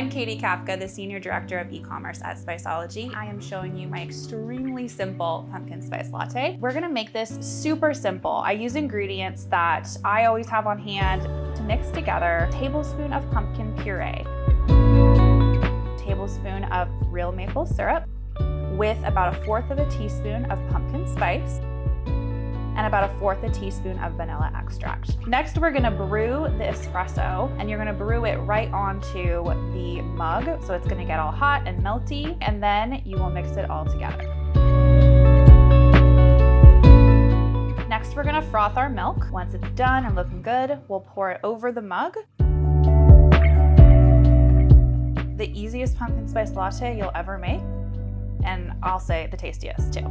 I'm Katie Kafka, the Senior Director of E-commerce at Spiceology. I am showing you my extremely simple pumpkin spice latte. We're gonna make this super simple. I use ingredients that I always have on hand to mix together. A tablespoon of pumpkin puree, tablespoon of real maple syrup with about 1/4 of a teaspoon of pumpkin spice, and about 1/4 a teaspoon of vanilla extract. Next, we're gonna brew the espresso, and you're gonna brew it right onto the mug, so it's gonna get all hot and melty, and then you will mix it all together. Next, we're gonna froth our milk. Once it's done and looking good, we'll pour it over the mug. The easiest pumpkin spice latte you'll ever make, and I'll say the tastiest too.